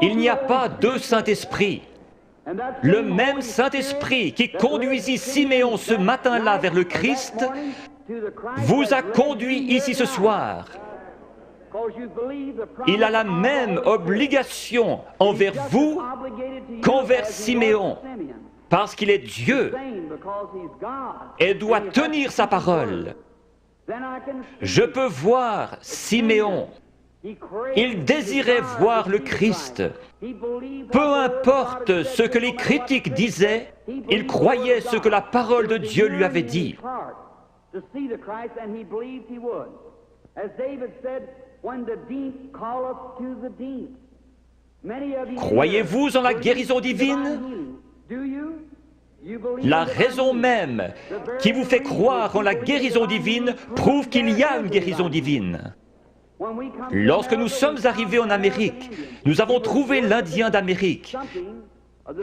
Il n'y a pas deux Saint-Esprits. Le même Saint-Esprit qui conduisit Siméon ce matin-là vers le Christ vous a conduit ici ce soir. Il a la même obligation envers vous qu'envers Siméon, parce qu'il est Dieu et doit tenir sa parole. Je peux voir Siméon. Il désirait voir le Christ. Peu importe ce que les critiques disaient, il croyait ce que la parole de Dieu lui avait dit. Croyez-vous en la guérison divine? La raison même qui vous fait croire en la guérison divine prouve qu'il y a une guérison divine. Lorsque nous sommes arrivés en Amérique, nous avons trouvé l'Indien d'Amérique.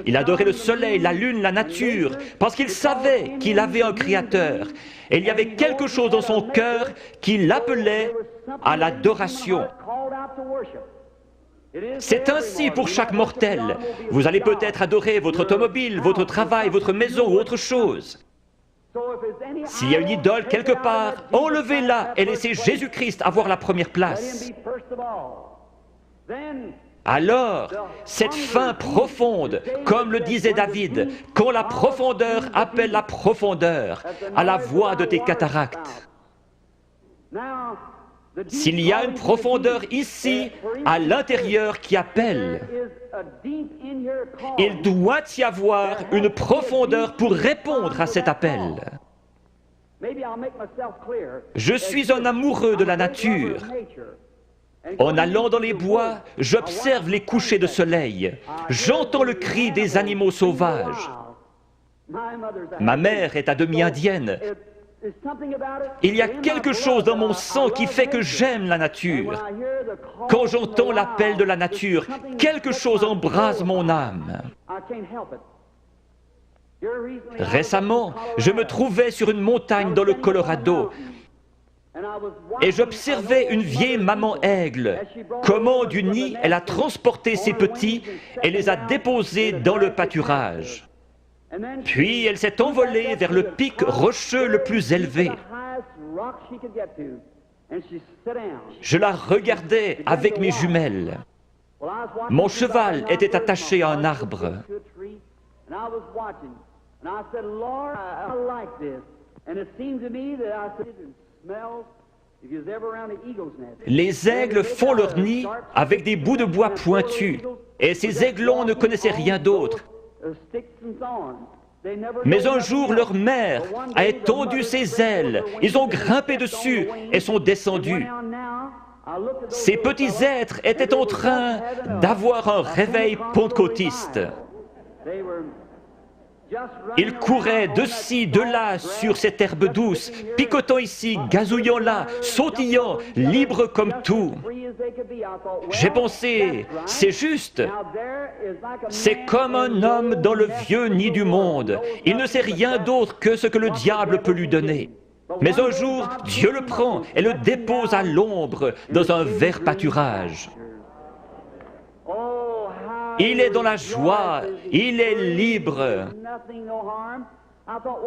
Il adorait le soleil, la lune, la nature, parce qu'il savait qu'il avait un créateur. Et il y avait quelque chose dans son cœur qui l'appelait à l'adoration. C'est ainsi pour chaque mortel. Vous allez peut-être adorer votre automobile, votre travail, votre maison ou autre chose. S'il y a une idole quelque part, enlevez-la et laissez Jésus-Christ avoir la première place. Alors, cette faim profonde, comme le disait David, quand la profondeur appelle la profondeur, à la voix de tes cataractes. S'il y a une profondeur ici, à l'intérieur, qui appelle, il doit y avoir une profondeur pour répondre à cet appel. Je suis un amoureux de la nature. En allant dans les bois, j'observe les couchers de soleil. J'entends le cri des animaux sauvages. Ma mère est à demi indienne. Il y a quelque chose dans mon sang qui fait que j'aime la nature. Quand j'entends l'appel de la nature, quelque chose embrase mon âme. Récemment, je me trouvais sur une montagne dans le Colorado et j'observais une vieille maman aigle. Comment du nid elle a transporté ses petits et les a déposés dans le pâturage. Puis elle s'est envolée vers le pic rocheux le plus élevé. Je la regardais avec mes jumelles. Mon cheval était attaché à un arbre. Les aigles font leur nid avec des bouts de bois pointus, et ces aiglons ne connaissaient rien d'autre. Mais un jour, leur mère a étendu ses ailes, ils ont grimpé dessus et sont descendus. Ces petits êtres étaient en train d'avoir un réveil pentecôtiste. Ils couraient de ci, de là, sur cette herbe douce, picotant ici, gazouillant là, sautillant, libres comme tout. J'ai pensé, c'est juste. C'est comme un homme dans le vieux nid du monde. Il ne sait rien d'autre que ce que le diable peut lui donner. Mais un jour, Dieu le prend et le dépose à l'ombre dans un vert pâturage. Il est dans la joie, il est libre.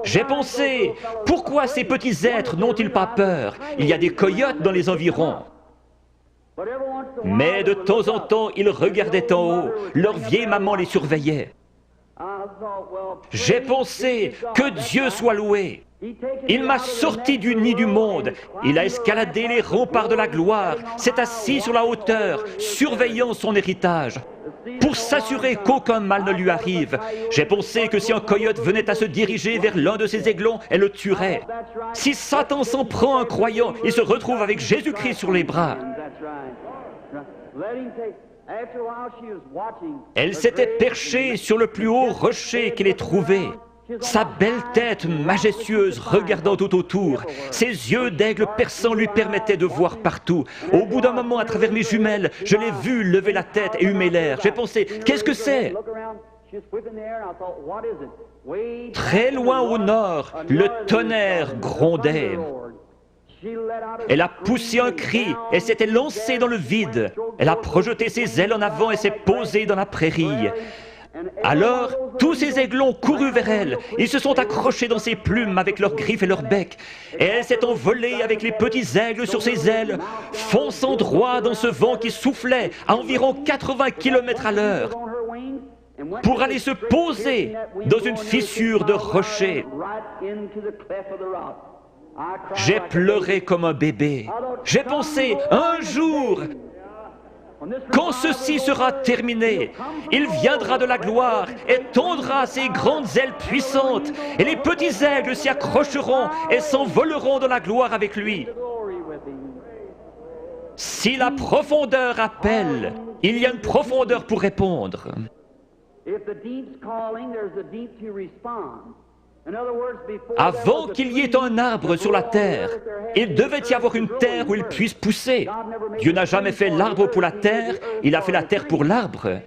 J'ai pensé, pourquoi ces petits êtres n'ont-ils pas peur? Il y a des coyotes dans les environs. Mais de temps en temps, ils regardaient en haut, leur vieille maman les surveillait. J'ai pensé, que Dieu soit loué. Il m'a sorti du nid du monde, il a escaladé les remparts de la gloire, s'est assis sur la hauteur, surveillant son héritage, pour s'assurer qu'aucun mal ne lui arrive. J'ai pensé que si un coyote venait à se diriger vers l'un de ses aiglons, elle le tuerait. Si Satan s'en prend à un croyant, il se retrouve avec Jésus-Christ sur les bras. Elle s'était perchée sur le plus haut rocher qu'elle ait trouvé. Sa belle tête majestueuse regardant tout autour, ses yeux d'aigle perçants lui permettaient de voir partout. Au bout d'un moment, à travers mes jumelles, je l'ai vue lever la tête et humer l'air. J'ai pensé, qu'est-ce que c'est? Très loin au nord, le tonnerre grondait. Elle a poussé un cri et s'était lancée dans le vide. Elle a projeté ses ailes en avant et s'est posée dans la prairie. Alors, tous ces aiglons courus vers elle. Ils se sont accrochés dans ses plumes avec leurs griffes et leurs becs. Et elle s'est envolée avec les petits aigles sur ses ailes, fonçant droit dans ce vent qui soufflait à environ 80 km à l'heure, pour aller se poser dans une fissure de rocher. J'ai pleuré comme un bébé. J'ai pensé, un jour, quand ceci sera terminé, il viendra de la gloire et tendra ses grandes ailes puissantes, et les petits aigles s'y accrocheront et s'envoleront dans la gloire avec lui. Si la profondeur appelle, il y a une profondeur pour répondre. Avant qu'il y ait un arbre sur la terre, il devait y avoir une terre où il puisse pousser. Dieu n'a jamais fait l'arbre pour la terre, il a fait la terre pour l'arbre.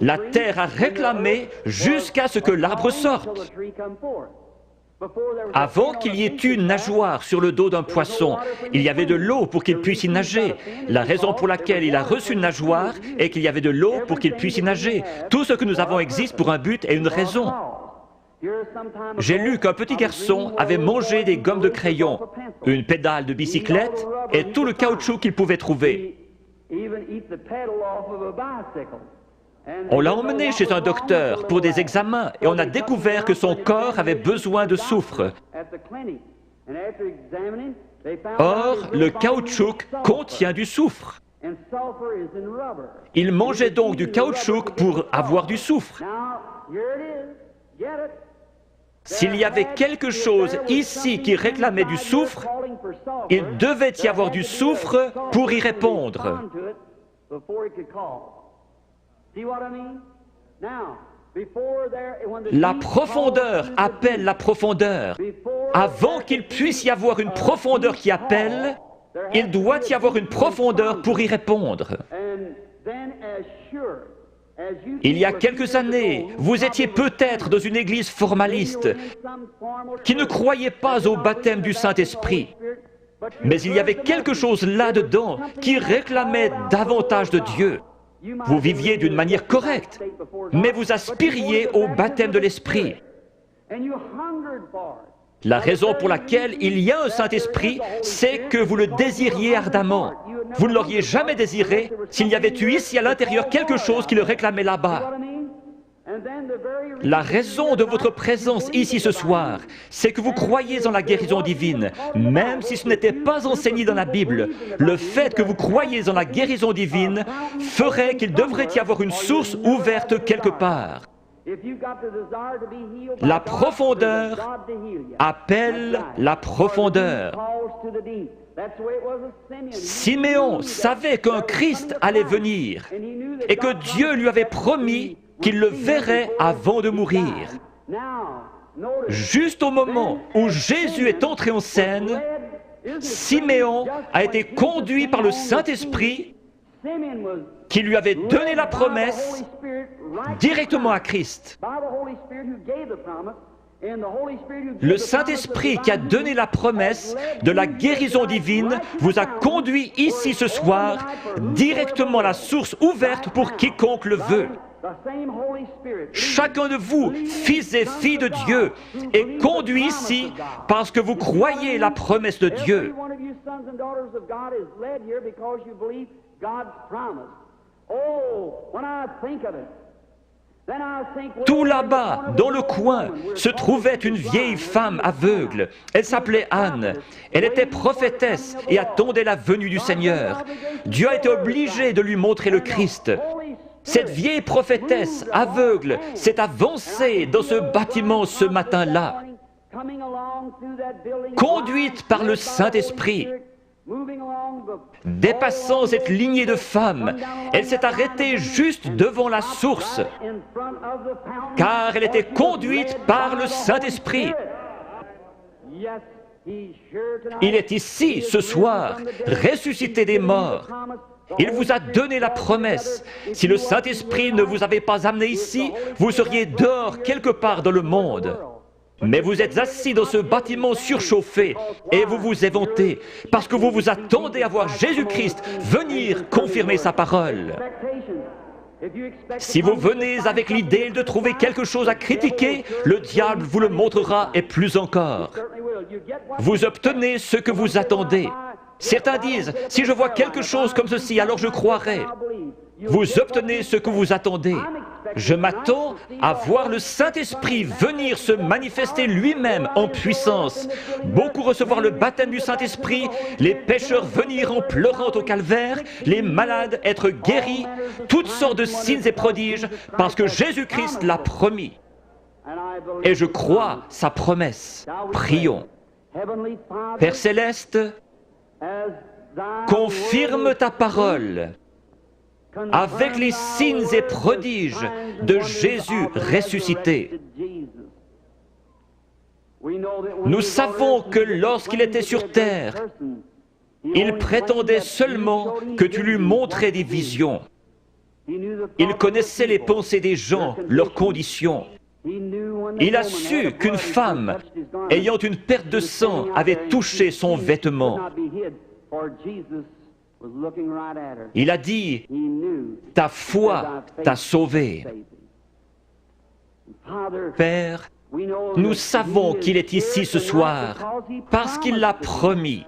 La terre a réclamé jusqu'à ce que l'arbre sorte. Avant qu'il y ait une nageoire sur le dos d'un poisson, il y avait de l'eau pour qu'il puisse y nager. La raison pour laquelle il a reçu une nageoire est qu'il y avait de l'eau pour qu'il puisse y nager. Tout ce que nous avons existe pour un but et une raison. J'ai lu qu'un petit garçon avait mangé des gommes de crayon, une pédale de bicyclette et tout le caoutchouc qu'il pouvait trouver. On l'a emmené chez un docteur pour des examens et on a découvert que son corps avait besoin de soufre. Or, le caoutchouc contient du soufre. Il mangeait donc du caoutchouc pour avoir du soufre. S'il y avait quelque chose ici qui réclamait du soufre, il devait y avoir du soufre pour y répondre. La profondeur appelle la profondeur. Avant qu'il puisse y avoir une profondeur qui appelle, il doit y avoir une profondeur pour y répondre. Il y a quelques années, vous étiez peut-être dans une église formaliste qui ne croyait pas au baptême du Saint-Esprit. Mais il y avait quelque chose là-dedans qui réclamait davantage de Dieu. Vous viviez d'une manière correcte, mais vous aspiriez au baptême de l'Esprit. La raison pour laquelle il y a un Saint-Esprit, c'est que vous le désiriez ardemment. Vous ne l'auriez jamais désiré s'il y avait eu ici à l'intérieur quelque chose qui le réclamait là-bas. La raison de votre présence ici ce soir, c'est que vous croyez en la guérison divine, même si ce n'était pas enseigné dans la Bible. Le fait que vous croyez en la guérison divine ferait qu'il devrait y avoir une source ouverte quelque part. La profondeur appelle la profondeur. Siméon savait qu'un Christ allait venir et que Dieu lui avait promis qu'il le verrait avant de mourir. Juste au moment où Jésus est entré en scène, Siméon a été conduit par le Saint-Esprit qui lui avait donné la promesse directement à Christ. Le Saint-Esprit qui a donné la promesse de la guérison divine vous a conduit ici ce soir directement à la source ouverte pour quiconque le veut. Chacun de vous, fils et filles de Dieu, est conduit ici parce que vous croyez la promesse de Dieu. Tout là-bas, dans le coin, se trouvait une vieille femme aveugle. Elle s'appelait Anne. Elle était prophétesse et attendait la venue du Seigneur. Dieu a été obligé de lui montrer le Christ. Cette vieille prophétesse aveugle s'est avancée dans ce bâtiment ce matin-là, conduite par le Saint-Esprit. Dépassant cette lignée de femmes, elle s'est arrêtée juste devant la source, car elle était conduite par le Saint-Esprit. Il est ici, ce soir, ressuscité des morts. Il vous a donné la promesse. Si le Saint-Esprit ne vous avait pas amené ici, vous seriez dehors quelque part dans le monde. Mais vous êtes assis dans ce bâtiment surchauffé et vous vous éventez parce que vous vous attendez à voir Jésus-Christ venir confirmer sa parole. Si vous venez avec l'idée de trouver quelque chose à critiquer, le diable vous le montrera et plus encore. Vous obtenez ce que vous attendez. Certains disent, si je vois quelque chose comme ceci, alors je croirai. Vous obtenez ce que vous attendez. Je m'attends à voir le Saint-Esprit venir se manifester lui-même en puissance. Beaucoup recevoir le baptême du Saint-Esprit, les pécheurs venir en pleurant au calvaire, les malades être guéris, toutes sortes de signes et prodiges, parce que Jésus-Christ l'a promis. Et je crois sa promesse. Prions. Père Céleste, confirme ta parole avec les signes et prodiges de Jésus ressuscité. Nous savons que lorsqu'il était sur terre, il prétendait seulement que tu lui montrais des visions. Il connaissait les pensées des gens, leurs conditions. Il a su qu'une femme, ayant une perte de sang, avait touché son vêtement. Il a dit, ta foi t'a sauvé. Père, nous savons qu'il est ici ce soir parce qu'il l'a promis.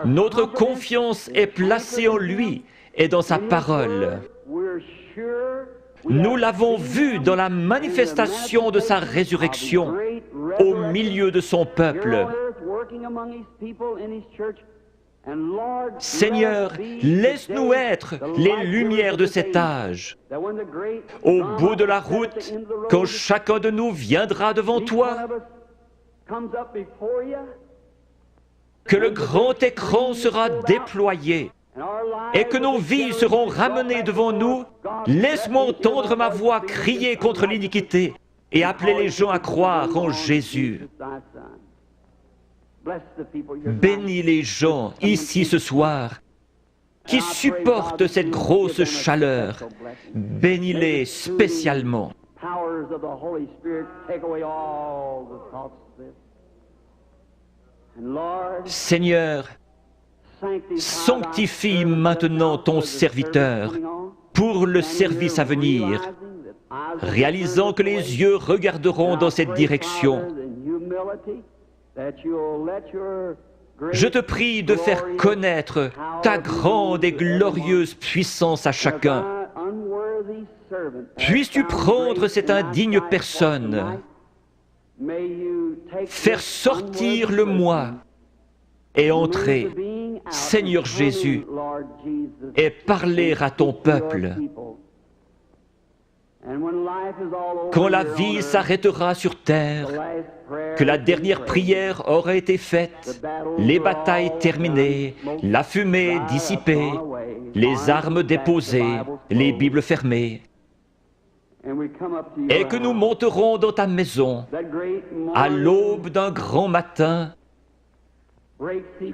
Notre confiance est placée en lui et dans sa parole. Nous l'avons vu dans la manifestation de sa résurrection au milieu de son peuple. Seigneur, laisse-nous être les lumières de cet âge. Au bout de la route, quand chacun de nous viendra devant toi, que le grand écran sera déployé et que nos vies seront ramenées devant nous, laisse-moi entendre ma voix crier contre l'iniquité et appeler les gens à croire en Jésus. Bénis les gens ici ce soir qui supportent cette grosse chaleur. Bénis-les spécialement. Seigneur, sanctifie maintenant ton serviteur pour le service à venir, réalisant que les yeux regarderont dans cette direction. Je te prie de faire connaître ta grande et glorieuse puissance à chacun. Puisses-tu prendre cette indigne personne, faire sortir le moi et entrer, Seigneur Jésus, et parler à ton peuple. Quand la vie s'arrêtera sur terre, que la dernière prière aura été faite, les batailles terminées, la fumée dissipée, les armes déposées, les Bibles fermées, et que nous monterons dans ta maison à l'aube d'un grand matin,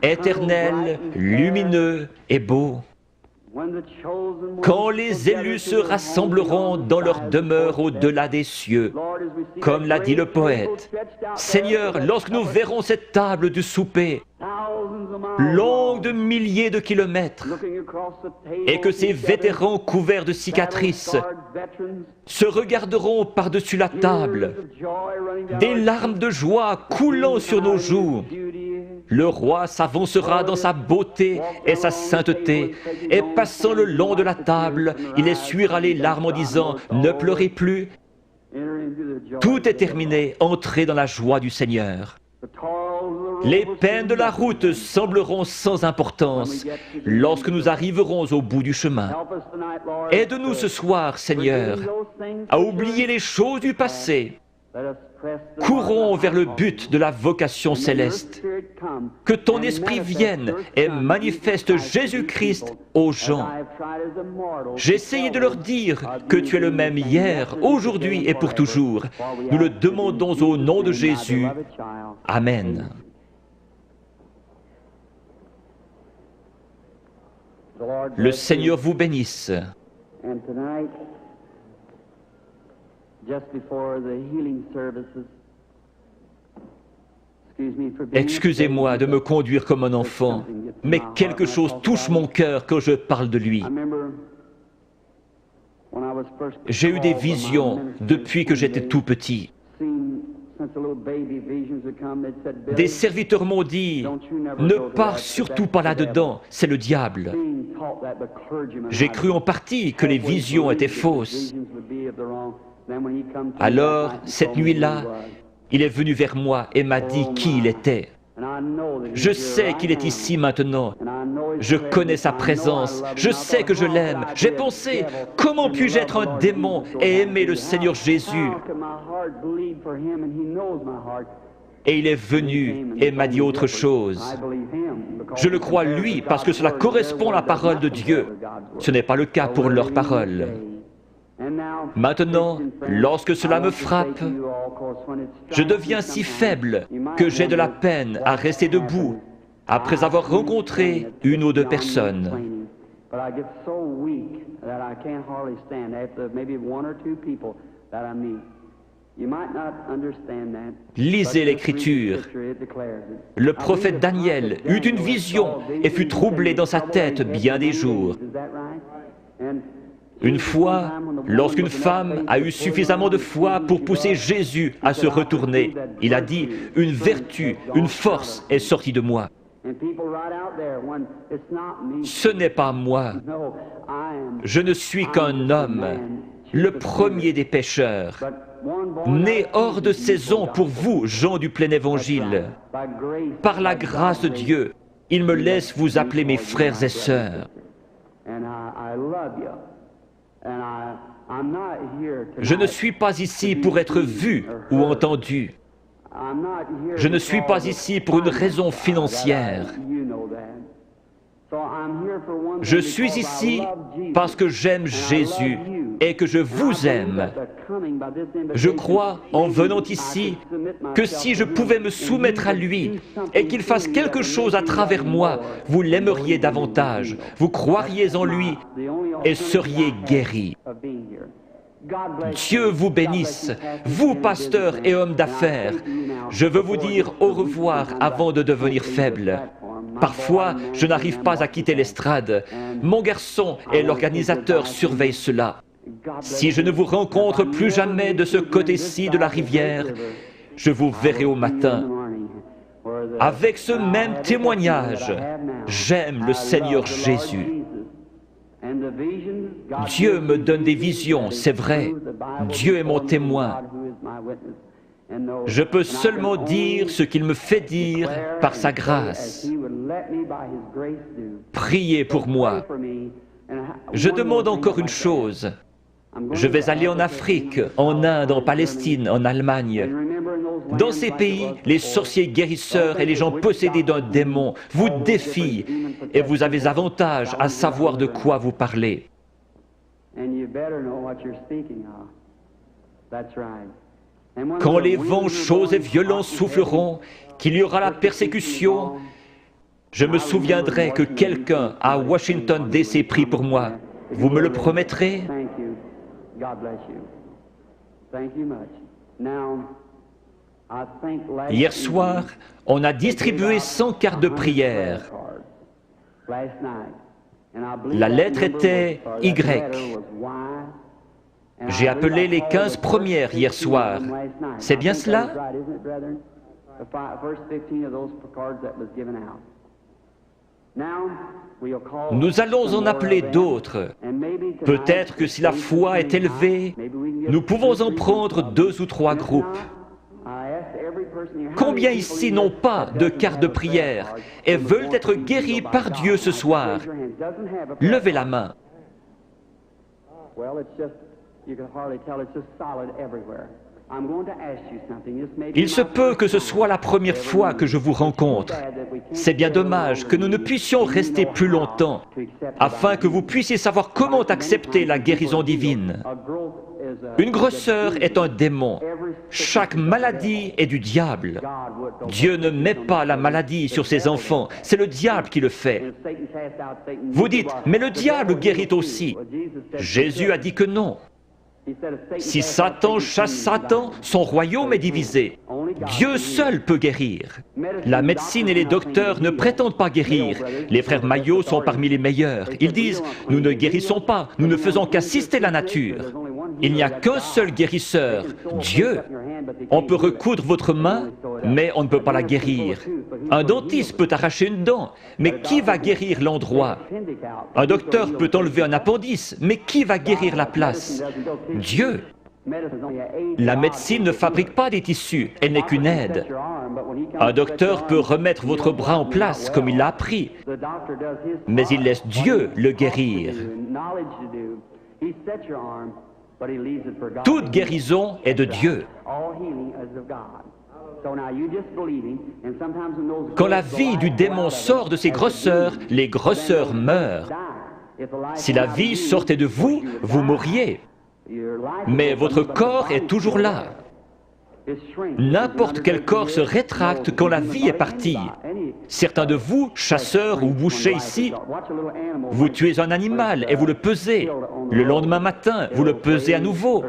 éternel, lumineux et beau, quand les élus se rassembleront dans leur demeure au-delà des cieux, comme l'a dit le poète. Seigneur, lorsque nous verrons cette table du souper, longue de milliers de kilomètres, et que ces vétérans couverts de cicatrices se regarderont par-dessus la table, des larmes de joie coulant sur nos joues, le roi s'avancera dans sa beauté et sa sainteté, et passant le long de la table, il essuiera les larmes en disant « Ne pleurez plus ». Tout est terminé, entrez dans la joie du Seigneur. Les peines de la route sembleront sans importance lorsque nous arriverons au bout du chemin. Aide-nous ce soir, Seigneur, à oublier les choses du passé. Courons vers le but de la vocation céleste. Que ton esprit vienne et manifeste Jésus-Christ aux gens. J'ai essayé de leur dire que tu es le même hier, aujourd'hui et pour toujours. Nous le demandons au nom de Jésus. Amen. Le Seigneur vous bénisse. Excusez-moi de me conduire comme un enfant, mais quelque chose touche mon cœur quand je parle de lui. J'ai eu des visions depuis que j'étais tout petit. Des serviteurs m'ont dit, ne pars surtout pas là-dedans, c'est le diable. J'ai cru en partie que les visions étaient fausses. Alors, cette nuit-là, il est venu vers moi et m'a dit qui il était. Je sais qu'il est ici maintenant. Je connais sa présence. Je sais que je l'aime. J'ai pensé, comment puis-je être un démon et aimer le Seigneur Jésus? Et il est venu et m'a dit autre chose. Je le crois lui parce que cela correspond à la parole de Dieu. Ce n'est pas le cas pour leur parole. Maintenant, lorsque cela me frappe, je deviens si faible que j'ai de la peine à rester debout après avoir rencontré une ou deux personnes. Lisez l'Écriture. Le prophète Daniel eut une vision et fut troublé dans sa tête bien des jours. Une fois, lorsqu'une femme a eu suffisamment de foi pour pousser Jésus à se retourner, il a dit, une vertu, une force est sortie de moi. Ce n'est pas moi. Je ne suis qu'un homme, le premier des pécheurs, né hors de saison pour vous, gens du plein évangile. Par la grâce de Dieu, il me laisse vous appeler mes frères et sœurs. Je ne suis pas ici pour être vu ou entendu. Je ne suis pas ici pour une raison financière. Je suis ici parce que j'aime Jésus et que je vous aime. Je crois, en venant ici, que si je pouvais me soumettre à lui et qu'il fasse quelque chose à travers moi, vous l'aimeriez davantage, vous croiriez en lui et seriez guéris. Dieu vous bénisse, vous pasteurs et hommes d'affaires. Je veux vous dire au revoir avant de devenir faible. Parfois, je n'arrive pas à quitter l'estrade. Mon garçon et l'organisateur surveillent cela. Si je ne vous rencontre plus jamais de ce côté-ci de la rivière, je vous verrai au matin. Avec ce même témoignage, j'aime le Seigneur Jésus. Dieu me donne des visions, c'est vrai. Dieu est mon témoin. Je peux seulement dire ce qu'il me fait dire par sa grâce. Priez pour moi. Je demande encore une chose. Je vais aller en Afrique, en Inde, en Palestine, en Allemagne. Dans ces pays, les sorciers guérisseurs et les gens possédés d'un démon vous défient et vous avez avantage à savoir de quoi vous parlez. Quand les vents chauds et violents souffleront, qu'il y aura la persécution, je me souviendrai que quelqu'un à Washington D.C. prie pour moi. Vous me le promettrez? Hier soir, on a distribué 100 cartes de prière. La lettre était Y. J'ai appelé les 15 premières hier soir. C'est bien cela? Nous allons en appeler d'autres. Peut-être que si la foi est élevée, nous pouvons en prendre 2 ou 3 groupes. Combien ici n'ont pas de carte de prière et veulent être guéris par Dieu ce soir? Levez la main. Il se peut que ce soit la première fois que je vous rencontre. C'est bien dommage que nous ne puissions rester plus longtemps, afin que vous puissiez savoir comment accepter la guérison divine. Une grosseur est un démon. Chaque maladie est du diable. Dieu ne met pas la maladie sur ses enfants, c'est le diable qui le fait. Vous dites, mais le diable guérit aussi. Jésus a dit que non. Si Satan chasse Satan, son royaume est divisé. Dieu seul peut guérir. La médecine et les docteurs ne prétendent pas guérir. Les frères Maillot sont parmi les meilleurs. Ils disent « Nous ne guérissons pas, nous ne faisons qu'assister la nature. » Il n'y a qu'un seul guérisseur, Dieu. On peut recoudre votre main, mais on ne peut pas la guérir. Un dentiste peut arracher une dent, mais qui va guérir l'endroit? Un docteur peut enlever un appendice, mais qui va guérir la place? Dieu. La médecine ne fabrique pas des tissus, elle n'est qu'une aide. Un docteur peut remettre votre bras en place comme il l'a appris, mais il laisse Dieu le guérir. Toute guérison est de Dieu. Quand la vie du démon sort de ses grosseurs, les grosseurs meurent. Si la vie sortait de vous, vous mourriez. Mais votre corps est toujours là. N'importe quel corps se rétracte quand la vie est partie. Certains de vous, chasseurs ou bouchers ici, vous tuez un animal et vous le pesez. Le lendemain matin, vous le pesez à nouveau.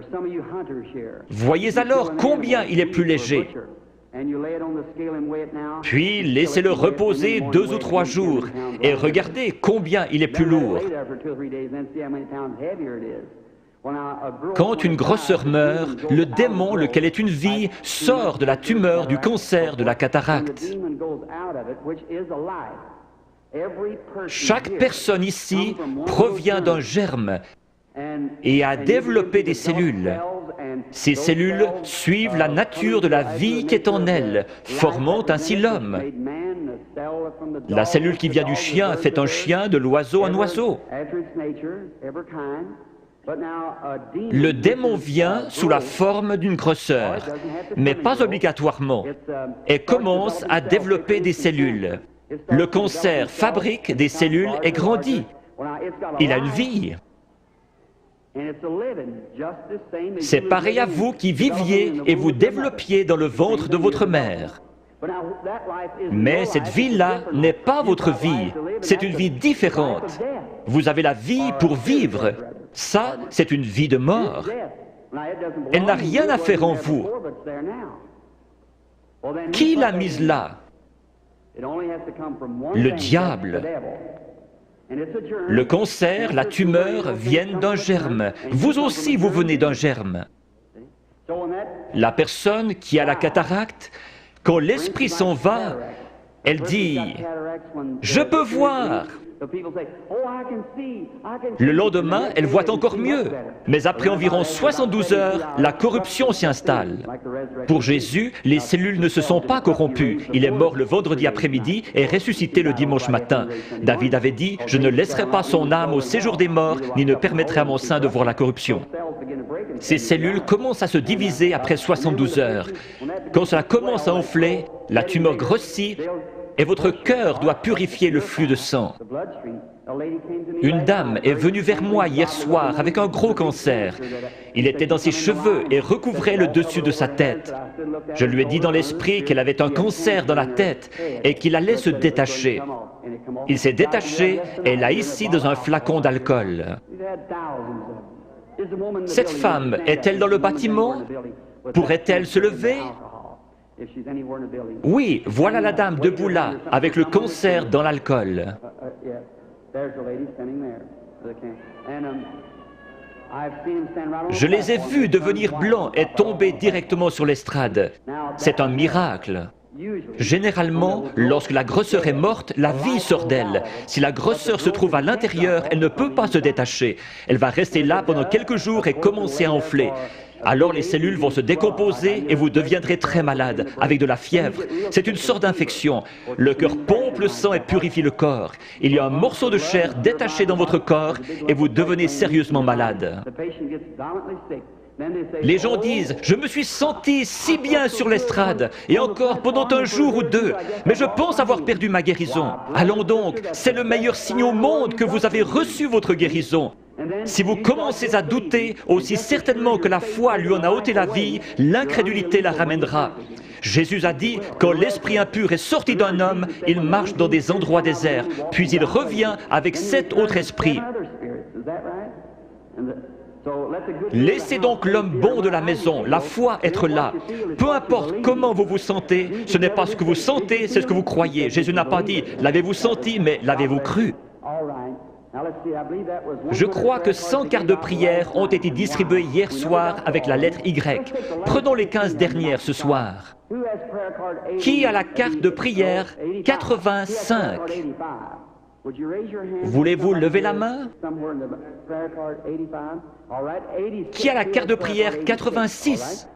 Voyez alors combien il est plus léger. Puis laissez-le reposer 2 ou 3 jours et regardez combien il est plus lourd. Quand une grosseur meurt, le démon, lequel est une vie, sort de la tumeur, du cancer, de la cataracte. Chaque personne ici provient d'un germe et a développé des cellules. Ces cellules suivent la nature de la vie qui est en elles, formant ainsi l'homme. La cellule qui vient du chien fait un chien, de l'oiseau un oiseau. Le démon vient sous la forme d'une grosseur, mais pas obligatoirement, et commence à développer des cellules. Le cancer fabrique des cellules et grandit. Il a une vie. C'est pareil à vous qui viviez et vous développiez dans le ventre de votre mère. Mais cette vie-là n'est pas votre vie, c'est une vie différente. Vous avez la vie pour vivre. Ça, c'est une vie de mort. Elle n'a rien à faire en vous. Qui l'a mise là? Le diable. Le cancer, la tumeur viennent d'un germe. Vous aussi, vous venez d'un germe. La personne qui a la cataracte, quand l'esprit s'en va, elle dit « Je peux voir ». Le lendemain, elle voit encore mieux. Mais après environ 72 heures, la corruption s'y installe. Pour Jésus, les cellules ne se sont pas corrompues. Il est mort le vendredi après-midi et ressuscité le dimanche matin. David avait dit « Je ne laisserai pas son âme au séjour des morts, ni ne permettrai à mon sein de voir la corruption ». Ces cellules commencent à se diviser après 72 heures. Quand cela commence à enfler, la tumeur grossit et votre cœur doit purifier le flux de sang. Une dame est venue vers moi hier soir avec un gros cancer. Il était dans ses cheveux et recouvrait le dessus de sa tête. Je lui ai dit dans l'esprit qu'elle avait un cancer dans la tête et qu'il allait se détacher. Il s'est détaché et l'a ici dans un flacon d'alcool. Cette femme est-elle dans le bâtiment? Pourrait-elle se lever? Oui, voilà la dame debout là, avec le cancer dans l'alcool. Je les ai vus devenir blancs et tomber directement sur l'estrade. C'est un miracle. Généralement, lorsque la grosseur est morte, la vie sort d'elle. Si la grosseur se trouve à l'intérieur, elle ne peut pas se détacher. Elle va rester là pendant quelques jours et commencer à enfler. Alors les cellules vont se décomposer et vous deviendrez très malade, avec de la fièvre. C'est une sorte d'infection. Le cœur pompe le sang et purifie le corps. Il y a un morceau de chair détaché dans votre corps et vous devenez sérieusement malade. Les gens disent « Je me suis senti si bien sur l'estrade, et encore pendant un jour ou deux, mais je pense avoir perdu ma guérison. Allons donc, c'est le meilleur signe au monde que vous avez reçu votre guérison. Si vous commencez à douter, aussi certainement que la foi lui en a ôté la vie, l'incrédulité la ramènera. Jésus a dit, quand l'esprit impur est sorti d'un homme, il marche dans des endroits déserts, puis il revient avec 7 autres esprits. Laissez donc l'homme bon de la maison, la foi, être là. Peu importe comment vous vous sentez, ce n'est pas ce que vous sentez, c'est ce que vous croyez. Jésus n'a pas dit « l'avez-vous senti », mais « l'avez-vous cru ». Je crois que 100 cartes de prière ont été distribuées hier soir avec la lettre Y. Prenons les 15 dernières ce soir. Qui a la carte de prière 85? Voulez-vous lever la main? Qui a la carte de prière 86?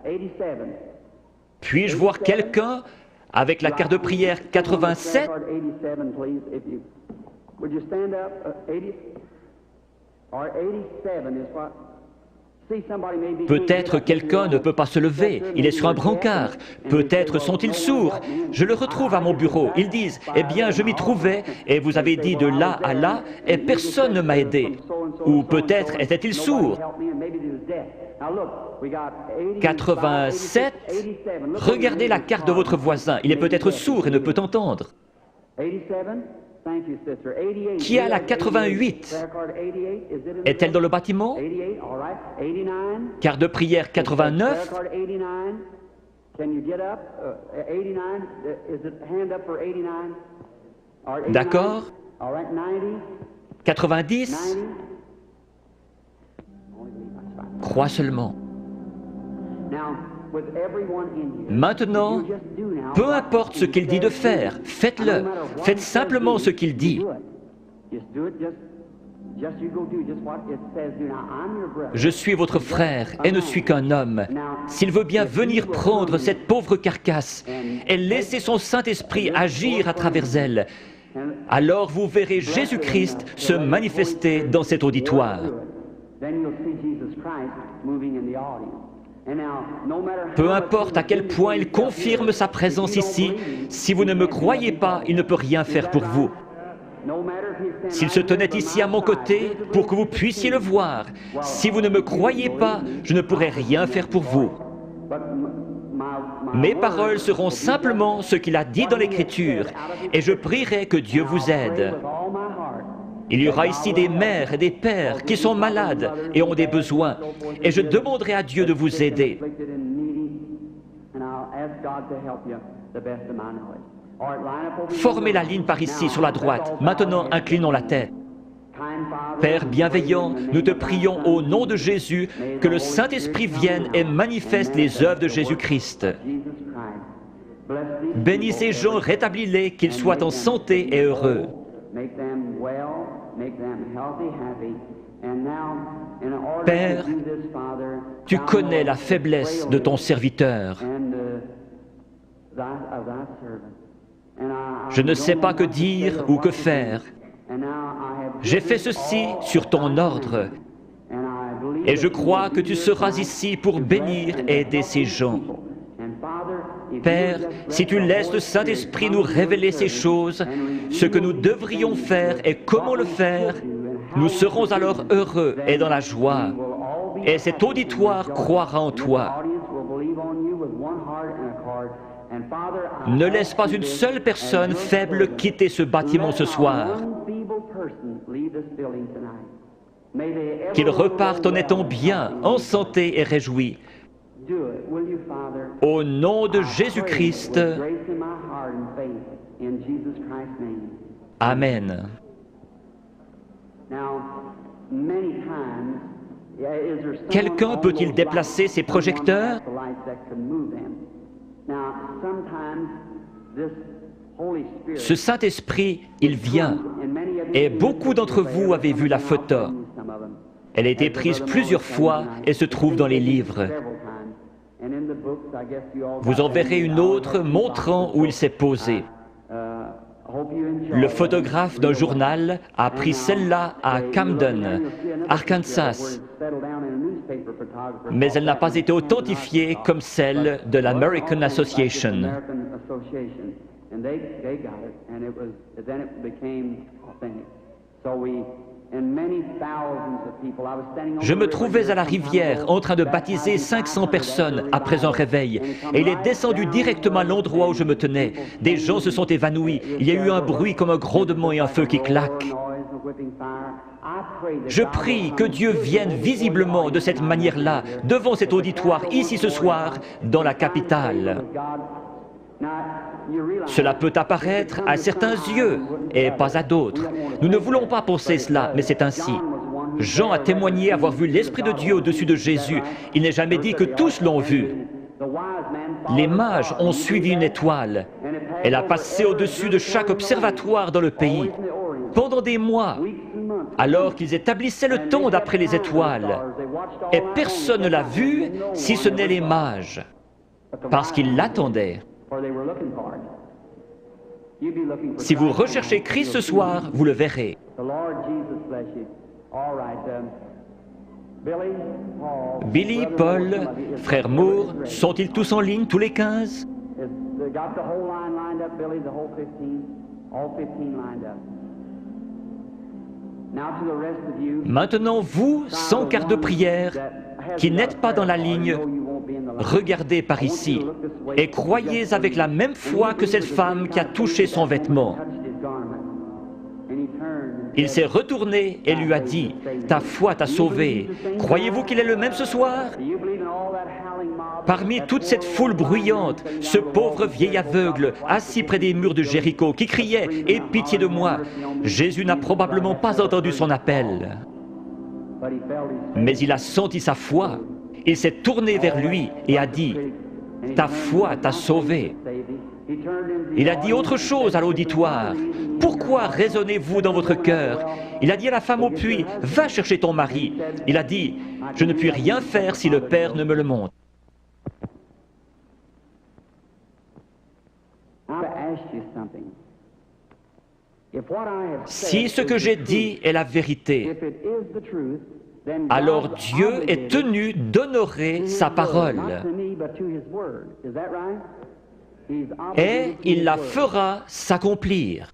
Puis-je voir quelqu'un avec la carte de prière 87? Peut-être quelqu'un ne peut pas se lever, il est sur un brancard. Peut-être sont-ils sourds. Je le retrouve à mon bureau. Ils disent, « Eh bien, je m'y trouvais, et vous avez dit de là à là, et personne ne m'a aidé. » Ou peut-être était-il sourd. 87. Regardez la carte de votre voisin. Il est peut-être sourd et ne peut entendre. Qui a la 88? Est-elle dans le bâtiment? Carte de prière 89? D'accord. 90? Crois seulement. Maintenant, peu importe ce qu'il dit de faire, faites-le. Faites simplement ce qu'il dit. Je suis votre frère et ne suis qu'un homme. S'il veut bien venir prendre cette pauvre carcasse et laisser son Saint-Esprit agir à travers elle, alors vous verrez Jésus-Christ se manifester dans cet auditoire. Peu importe à quel point il confirme sa présence ici, si vous ne me croyez pas, il ne peut rien faire pour vous. S'il se tenait ici à mon côté pour que vous puissiez le voir, si vous ne me croyez pas, je ne pourrai rien faire pour vous. Mes paroles seront simplement ce qu'il a dit dans l'Écriture, et je prierai que Dieu vous aide. Il y aura ici des mères et des pères qui sont malades et ont des besoins, et je demanderai à Dieu de vous aider. Formez la ligne par ici, sur la droite. Maintenant, inclinons la tête. Père bienveillant, nous te prions au nom de Jésus que le Saint-Esprit vienne et manifeste les œuvres de Jésus-Christ. Bénis ces gens, rétablis-les, qu'ils soient en santé et heureux. Père, tu connais la faiblesse de ton serviteur. Je ne sais pas que dire ou que faire. J'ai fait ceci sur ton ordre, et je crois que tu seras ici pour bénir et aider ces gens. Père, si tu laisses le Saint-Esprit nous révéler ces choses, ce que nous devrions faire et comment le faire, nous serons alors heureux et dans la joie. Et cet auditoire croira en toi. Ne laisse pas une seule personne faible quitter ce bâtiment ce soir. Qu'ils repartent en étant bien, en santé et réjouis. Au nom de Jésus-Christ. Amen. Quelqu'un peut-il déplacer ses projecteurs? Ce Saint-Esprit, il vient, et beaucoup d'entre vous avez vu la photo. Elle a été prise plusieurs fois et se trouve dans les livres. Vous en verrez une autre montrant où il s'est posé. Le photographe d'un journal a pris celle-là à Camden, Arkansas, mais elle n'a pas été authentifiée comme celle de l'American Association. Je me trouvais à la rivière en train de baptiser 500 personnes après un réveil, et il est descendu directement à l'endroit où je me tenais. Des gens se sont évanouis, il y a eu un bruit comme un grondement et un feu qui claque. Je prie que Dieu vienne visiblement de cette manière-là, devant cet auditoire, ici ce soir, dans la capitale. Cela peut apparaître à certains yeux et pas à d'autres. Nous ne voulons pas penser cela, mais c'est ainsi. Jean a témoigné avoir vu l'Esprit de Dieu au-dessus de Jésus. Il n'est jamais dit que tous l'ont vu. Les mages ont suivi une étoile. Elle a passé au-dessus de chaque observatoire dans le pays. Pendant des mois, alors qu'ils établissaient le temps d'après les étoiles, et personne ne l'a vue si ce n'est les mages, parce qu'ils l'attendaient. Si vous recherchez Christ ce soir, vous le verrez. Billy, Paul, frère Moore, sont-ils tous en ligne, tous les 15? Maintenant, vous, sans carte de prière, qui n'êtes pas dans la ligne, regardez par ici et croyez avec la même foi que cette femme qui a touché son vêtement. Il s'est retourné et lui a dit, « Ta foi t'a sauvé. Croyez-vous qu'il est le même ce soir ?» Parmi toute cette foule bruyante, ce pauvre vieil aveugle, assis près des murs de Jéricho, qui criait « Aie pitié de moi !» Jésus n'a probablement pas entendu son appel. Mais il a senti sa foi. Il s'est tourné vers lui et a dit, « Ta foi t'a sauvé. » Il a dit autre chose à l'auditoire. « Pourquoi raisonnez-vous dans votre cœur ?» Il a dit à la femme au puits, « Va chercher ton mari. » Il a dit, « Je ne puis rien faire si le Père ne me le montre. » Si ce que j'ai dit est la vérité, alors Dieu est tenu d'honorer sa parole. Et il la fera s'accomplir.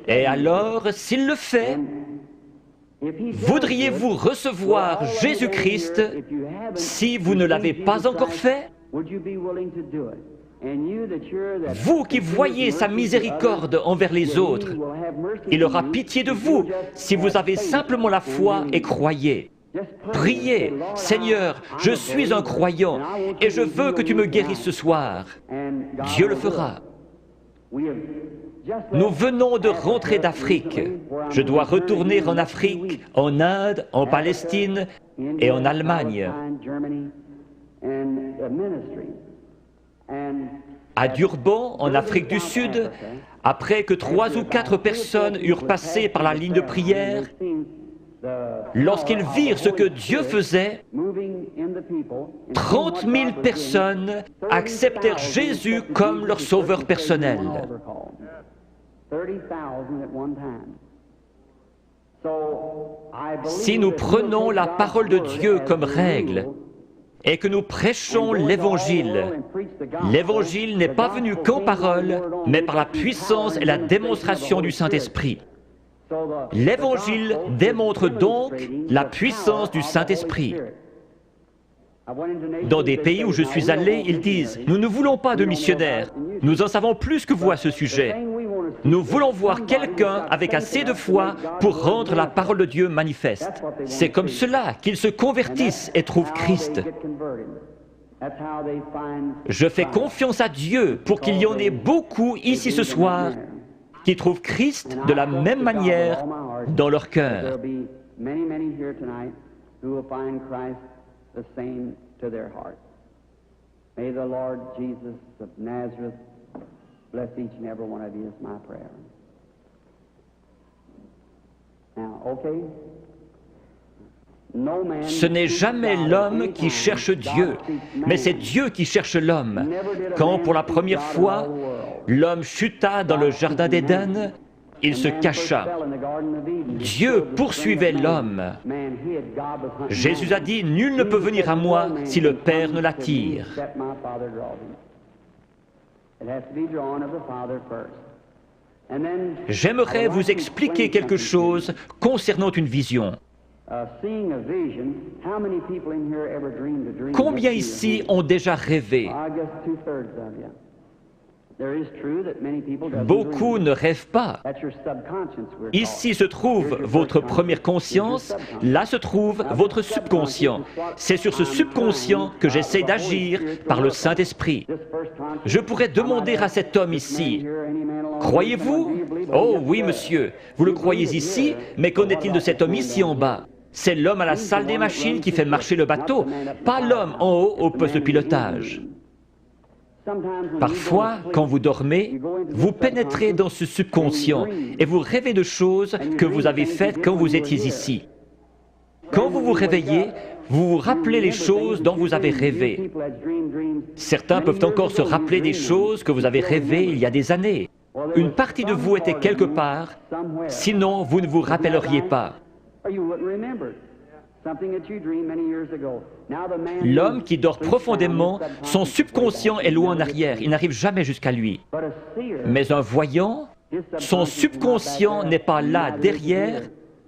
Et alors, s'il le fait, voudriez-vous recevoir Jésus-Christ si vous ne l'avez pas encore fait? Vous qui voyez sa miséricorde envers les autres, il aura pitié de vous si vous avez simplement la foi et croyez. Priez, « Seigneur, je suis un croyant et je veux que tu me guérisses ce soir. » Dieu le fera. Nous venons de rentrer d'Afrique. Je dois retourner en Afrique, en Inde, en Palestine et en Allemagne. À Durban, en Afrique du Sud, après que 3 ou 4 personnes eurent passé par la ligne de prière, lorsqu'ils virent ce que Dieu faisait, 30 000 personnes acceptèrent Jésus comme leur sauveur personnel. Si nous prenons la parole de Dieu comme règle et que nous prêchons l'Évangile, l'Évangile n'est pas venu qu'en parole, mais par la puissance et la démonstration du Saint-Esprit. L'Évangile démontre donc la puissance du Saint-Esprit. Dans des pays où je suis allé, ils disent « Nous ne voulons pas de missionnaires, nous en savons plus que vous à ce sujet. Nous voulons voir quelqu'un avec assez de foi pour rendre la parole de Dieu manifeste. » C'est comme cela qu'ils se convertissent et trouvent Christ. Je fais confiance à Dieu pour qu'il y en ait beaucoup ici ce soir qui trouvent Christ de la même manière dans leur cœur. The same to their heart. May the Lord Jesus of Nazareth bless each and every one of you is my prayer. Now, okay? Ce n'est jamais l'homme qui cherche Dieu, mais c'est Dieu qui cherche l'homme. Quand pour la première fois, l'homme chuta dans le jardin d'Éden, il se cacha. Dieu poursuivait l'homme. Jésus a dit, « Nul ne peut venir à moi si le Père ne l'attire. » J'aimerais vous expliquer quelque chose concernant une vision. Combien ici ont déjà rêvé? Beaucoup ne rêvent pas. Ici se trouve votre première conscience, là se trouve votre subconscient. C'est sur ce subconscient que j'essaie d'agir par le Saint-Esprit. Je pourrais demander à cet homme ici, « Croyez-vous » ? « Oh oui, monsieur, vous le croyez ici, mais qu'en est-il de cet homme ici en bas ? C'est l'homme à la salle des machines qui fait marcher le bateau, pas l'homme en haut au poste de pilotage. » Parfois, quand vous dormez, vous pénétrez dans ce subconscient et vous rêvez de choses que vous avez faites quand vous étiez ici. Quand vous vous réveillez, vous vous rappelez les choses dont vous avez rêvé. Certains peuvent encore se rappeler des choses que vous avez rêvées il y a des années. Une partie de vous était quelque part, sinon vous ne vous rappelleriez pas. L'homme qui dort profondément, son subconscient est loin en arrière, il n'arrive jamais jusqu'à lui. Mais un voyant, son subconscient n'est pas là derrière,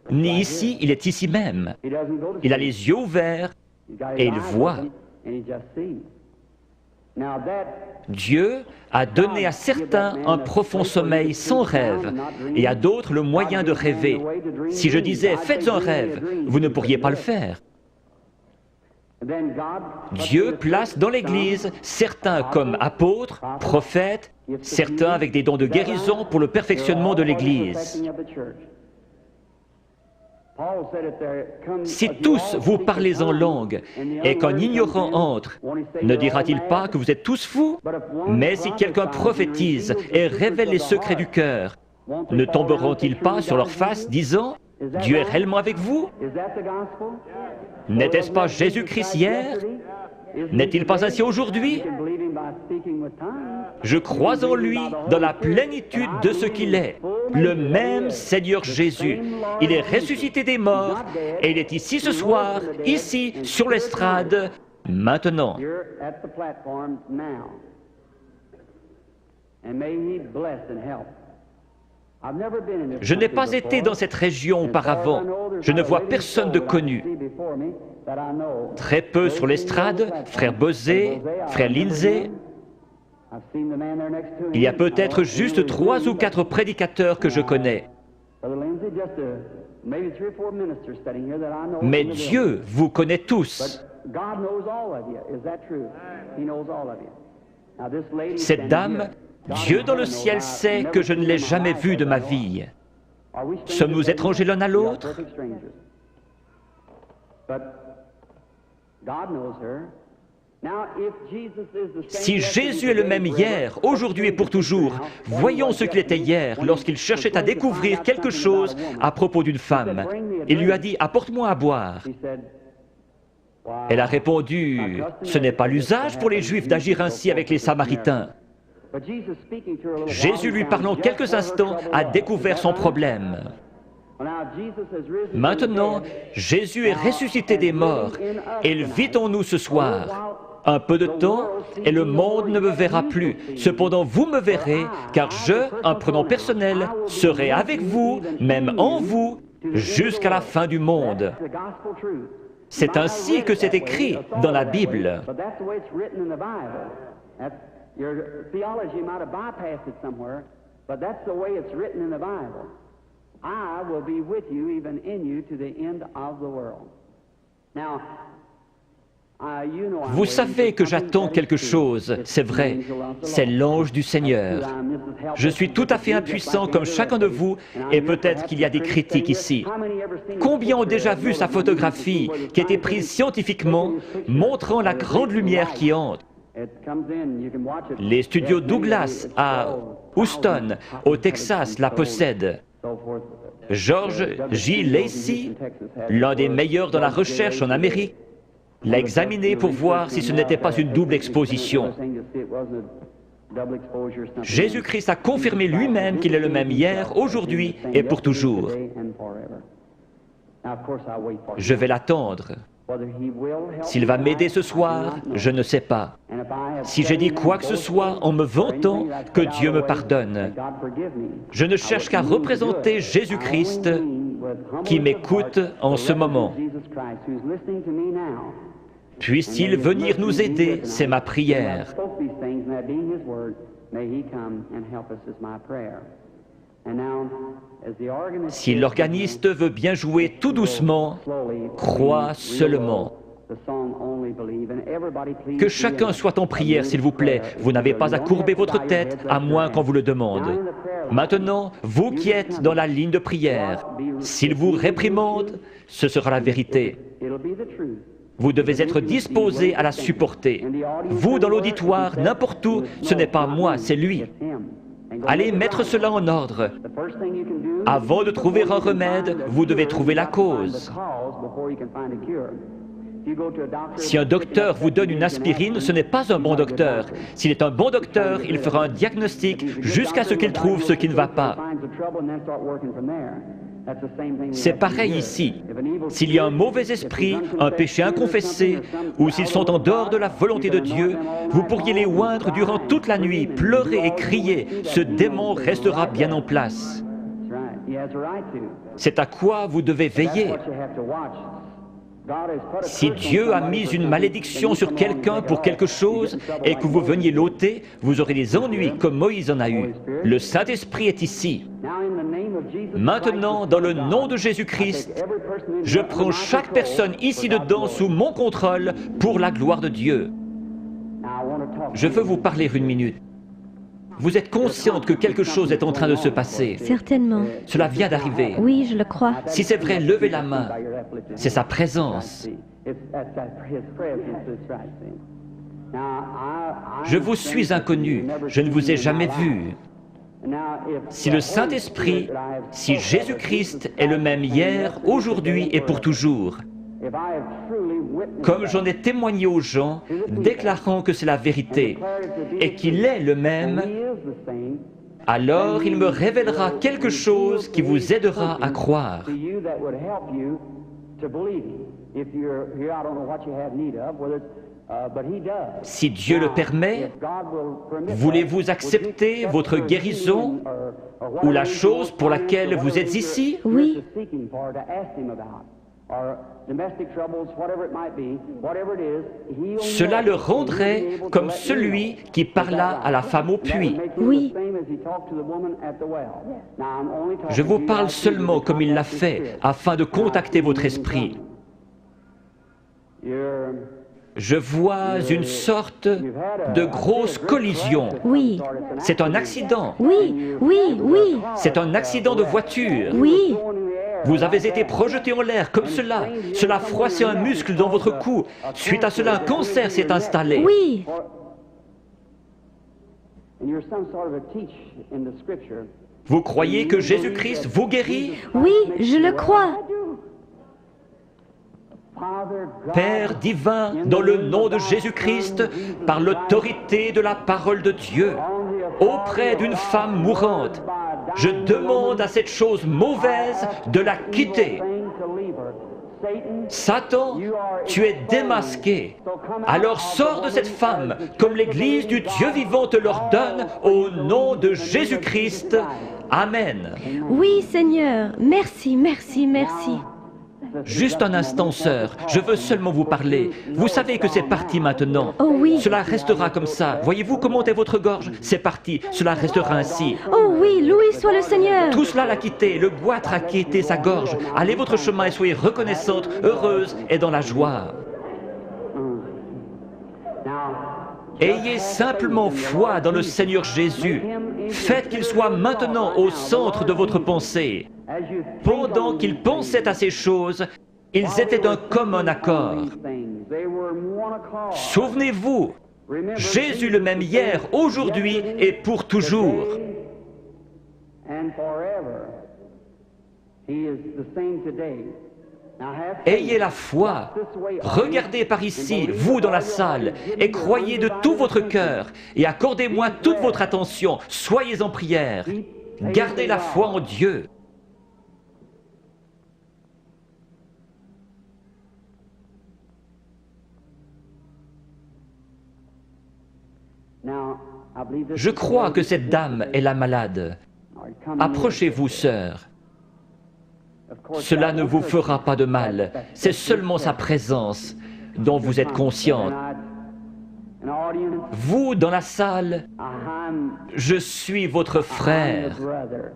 ni ici, il est ici même. Il a les yeux ouverts et il voit. Dieu a donné à certains un profond sommeil sans rêve et à d'autres le moyen de rêver. Si je disais « faites un rêve », vous ne pourriez pas le faire. Dieu place dans l'Église certains comme apôtres, prophètes, certains avec des dons de guérison pour le perfectionnement de l'Église. Si tous vous parlez en langue et qu'un ignorant entre, ne dira-t-il pas que vous êtes tous fous? Mais si quelqu'un prophétise et révèle les secrets du cœur, ne tomberont-ils pas sur leur face disant « Dieu est réellement avec vous » ? N'était-ce pas Jésus-Christ hier? N'est-il pas ainsi aujourd'hui? Je crois en lui dans la plénitude de ce qu'il est, le même Seigneur Jésus. Il est ressuscité des morts et il est ici ce soir, ici, sur l'estrade, maintenant. Je n'ai pas été dans cette région auparavant. Je ne vois personne de connu. Très peu sur l'estrade, frère Bosé, frère Lindsay. Il y a peut-être juste 3 ou 4 prédicateurs que je connais. Mais Dieu vous connaît tous. Cette dame, Dieu dans le ciel sait que je ne l'ai jamais vue de ma vie. Sommes-nous étrangers l'un à l'autre? Si Jésus est le même hier, aujourd'hui et pour toujours, voyons ce qu'il était hier lorsqu'il cherchait à découvrir quelque chose à propos d'une femme. Il lui a dit « Apporte-moi à boire ». Elle a répondu « Ce n'est pas l'usage pour les Juifs d'agir ainsi avec les Samaritains ». Jésus, lui parlant quelques instants, a découvert son problème. Maintenant, Jésus est ressuscité des morts et il vit en nous ce soir. Un peu de temps et le monde ne me verra plus. Cependant, vous me verrez, car je, un prénom personnel, serai avec vous, même en vous, jusqu'à la fin du monde. C'est ainsi que c'est écrit dans la Bible. Your theology might have bypassed it somewhere, but that's the way it's written in the Bible. I will be with you, even in you, to the end of the world. Now, vous savez que j'attends quelque chose, c'est vrai, c'est l'ange du Seigneur. Je suis tout à fait impuissant comme chacun de vous, et peut-être qu'il y a des critiques ici. Combien ont déjà vu sa photographie qui a été prise scientifiquement, montrant la grande lumière qui entre? Les studios Douglas à Houston, au Texas, la possèdent. George J. Lacey, l'un des meilleurs dans la recherche en Amérique, l'a examiné pour voir si ce n'était pas une double exposition. Jésus-Christ a confirmé lui-même qu'il est le même hier, aujourd'hui et pour toujours. Je vais l'attendre. S'il va m'aider ce soir, je ne sais pas. Si j'ai dit quoi que ce soit en me vantant, que Dieu me pardonne. Je ne cherche qu'à représenter Jésus-Christ qui m'écoute en ce moment. Puisse-t-il venir nous aider, c'est ma prière. may He come and help us is my prayer. And now, as the organist Si l'organiste veut bien jouer tout doucement, crois seulement. Que chacun soit en prière, s'il vous plaît. Vous n'avez pas à courber votre tête, à moins qu'on vous le demande. Maintenant, vous qui êtes dans la ligne de prière, s'il vous réprimande, ce sera la vérité. Vous devez être disposé à la supporter. Vous, dans l'auditoire, n'importe où, ce n'est pas moi, c'est lui. Allez mettre cela en ordre. Avant de trouver un remède, vous devez trouver la cause. Si un docteur vous donne une aspirine, ce n'est pas un bon docteur. S'il est un bon docteur, il fera un diagnostic jusqu'à ce qu'il trouve ce qui ne va pas. C'est pareil ici. S'il y a un mauvais esprit, un péché inconfessé, ou s'ils sont en dehors de la volonté de Dieu, vous pourriez les oindre durant toute la nuit, pleurer et crier. Ce démon restera bien en place. C'est à quoi vous devez veiller. Si Dieu a mis une malédiction sur quelqu'un pour quelque chose et que vous veniez l'ôter, vous aurez des ennuis comme Moïse en a eu. Le Saint-Esprit est ici. Maintenant, dans le nom de Jésus-Christ, je prends chaque personne ici dedans sous mon contrôle pour la gloire de Dieu. Je veux vous parler une minute. Vous êtes consciente que quelque chose est en train de se passer. Certainement. Cela vient d'arriver. Oui, je le crois. Si c'est vrai, levez la main. C'est sa présence. Je vous suis inconnu. Je ne vous ai jamais vu. Si le Saint-Esprit, si Jésus-Christ est le même hier, aujourd'hui et pour toujours, comme j'en ai témoigné aux gens, déclarant que c'est la vérité et qu'il est le même, alors il me révélera quelque chose qui vous aidera à croire. Si Dieu le permet, voulez-vous accepter votre guérison ou la chose pour laquelle vous êtes ici? Oui. Cela le rendrait comme celui qui parla à la femme au puits. Oui. Je vous parle seulement comme il l'a fait, afin de contacter votre esprit. Je vois une sorte de grosse collision. Oui. C'est un accident. Oui, oui, oui. C'est un accident de voiture. Oui. Vous avez été projeté en l'air comme cela. Cela froissait un muscle dans votre cou. Suite à cela, un cancer s'est installé. Oui. Vous croyez que Jésus-Christ vous guérit? Oui, je le crois. Père divin, dans le nom de Jésus-Christ, par l'autorité de la parole de Dieu, auprès d'une femme mourante, je demande à cette chose mauvaise de la quitter. Satan, tu es démasqué. Alors sors de cette femme, comme l'Église du Dieu vivant te l'ordonne, au nom de Jésus-Christ. Amen. Oui, Seigneur. Merci, merci, merci. Juste un instant, sœur, je veux seulement vous parler. Vous savez que c'est parti maintenant. Oh oui. Cela restera comme ça. Voyez-vous comment est votre gorge? C'est parti, cela restera ainsi. Oh oui, loué soit le Seigneur. Tout cela l'a quitté, le goitre a quitté sa gorge. Allez votre chemin et soyez reconnaissante, heureuse et dans la joie. Ayez simplement foi dans le Seigneur Jésus. Faites qu'il soit maintenant au centre de votre pensée. Pendant qu'ils pensaient à ces choses, ils étaient un commun accord. Souvenez-vous, Jésus le même hier, aujourd'hui et pour toujours. Ayez la foi. Regardez par ici, vous dans la salle, et croyez de tout votre cœur, et accordez-moi toute votre attention. Soyez en prière. Gardez la foi en Dieu. Je crois que cette dame est la malade. Approchez-vous, sœur. Cela ne vous fera pas de mal. C'est seulement sa présence dont vous êtes consciente. Vous, dans la salle, I'm je suis votre your frère. brother.